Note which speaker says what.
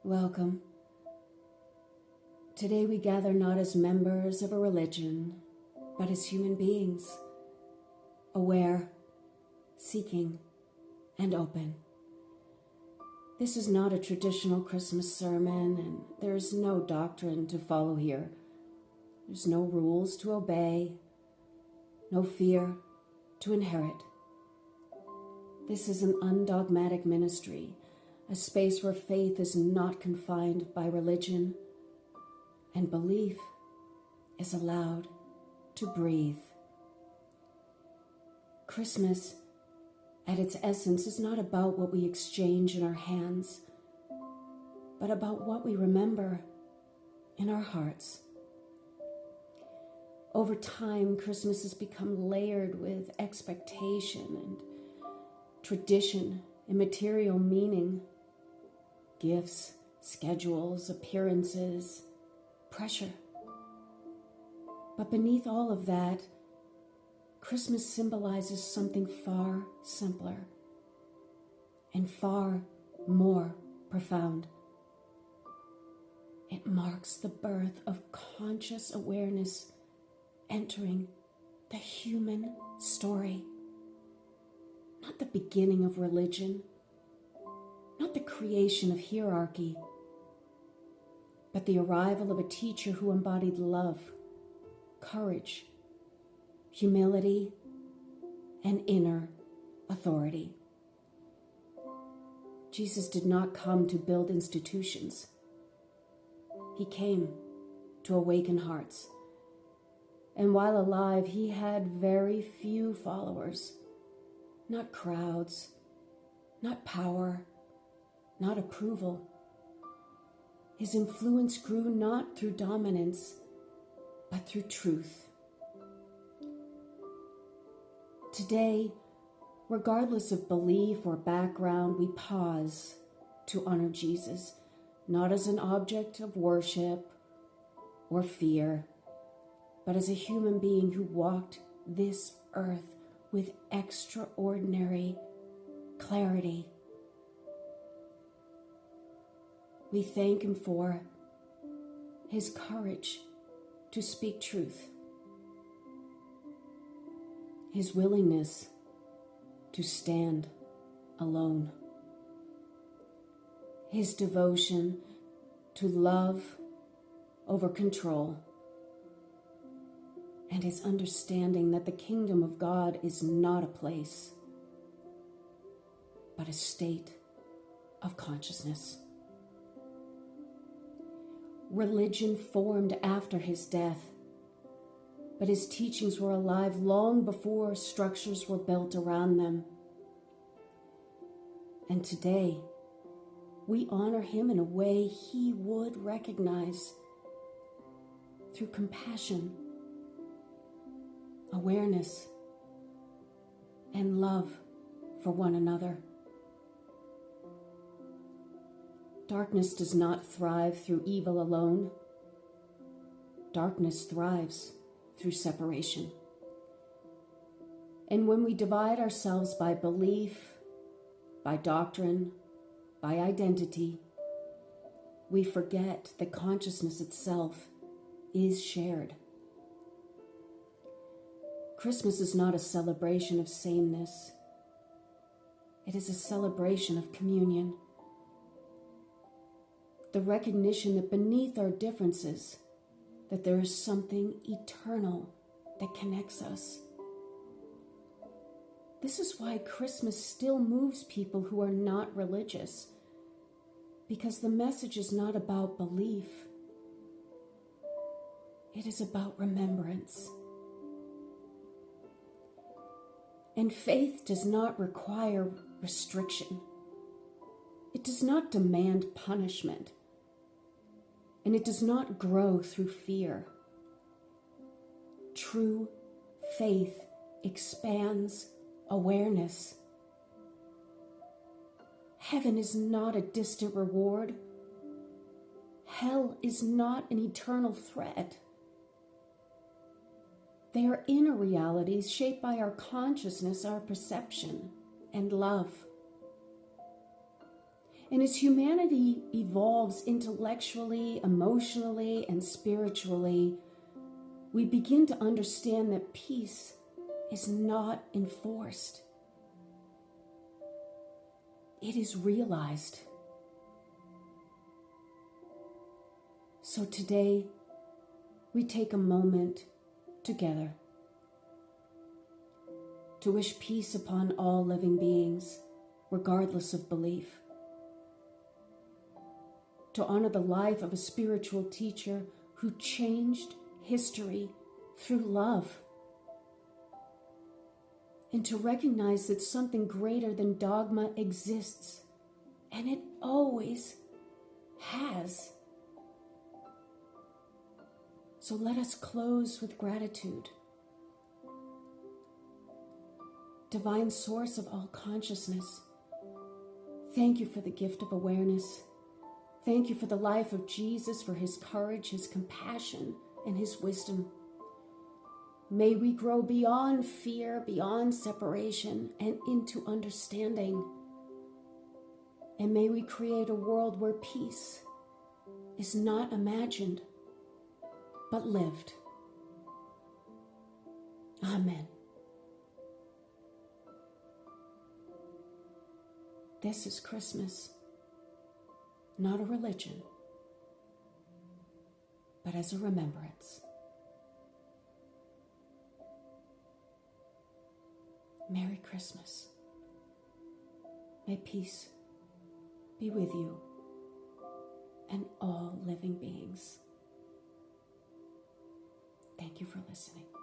Speaker 1: Welcome. Today we gather not as members of a religion, but as human beings, aware, seeking, and open. This is not a traditional Christmas sermon, and there is no doctrine to follow here. There's no rules to obey, no fear to inherit. This is an undogmatic ministry, a space where faith is not confined by religion, and belief is allowed to breathe. Christmas, at its essence, is not about what we exchange in our hands, but about what we remember in our hearts. Over time, Christmas has become layered with expectation and tradition and material meaning, gifts, schedules, appearances, pressure. But beneath all of that, Christmas symbolizes something far simpler and far more profound. It marks the birth of conscious awareness entering the human story, not the beginning of religion, not the creation of hierarchy, but the arrival of a teacher who embodied love, courage, humility, and inner authority. Jesus did not come to build institutions. He came to awaken hearts. And while alive, he had very few followers, not crowds, not power, not approval. His influence grew not through dominance, but through truth. Today, regardless of belief or background, we pause to honor Jesus, not as an object of worship or fear, but as a human being who walked this earth with extraordinary clarity. We thank him for his courage to speak truth, his willingness to stand alone, his devotion to love over control, and his understanding that the kingdom of God is not a place, but a state of consciousness. Religion formed after his death, but his teachings were alive long before structures were built around them. And today, we honor him in a way he would recognize, through compassion, awareness, and love for one another. Darkness does not thrive through evil alone. Darkness thrives through separation. And when we divide ourselves by belief, by doctrine, by identity, we forget that consciousness itself is shared. Christmas is not a celebration of sameness. It is a celebration of communion. The recognition that beneath our differences, that there is something eternal that connects us. This is why Christmas still moves people who are not religious, because the message is not about belief. It is about remembrance. And faith does not require restriction. It does not demand punishment. And it does not grow through fear. True faith expands awareness. Heaven is not a distant reward. Hell is not an eternal threat. They are inner realities shaped by our consciousness, our perception, and love. And as humanity evolves intellectually, emotionally, and spiritually, we begin to understand that peace is not enforced. It is realized. So today, we take a moment together to wish peace upon all living beings, regardless of belief. To honor the life of a spiritual teacher who changed history through love. And to recognize that something greater than dogma exists, and it always has. So let us close with gratitude. Divine source of all consciousness, thank you for the gift of awareness. Thank you for the life of Jesus, for his courage, his compassion, and his wisdom. May we grow beyond fear, beyond separation, and into understanding. And may we create a world where peace is not imagined, but lived. Amen. This is Christmas, not a religion, but as a remembrance. Merry Christmas. May peace be with you and all living beings. Thank you for listening.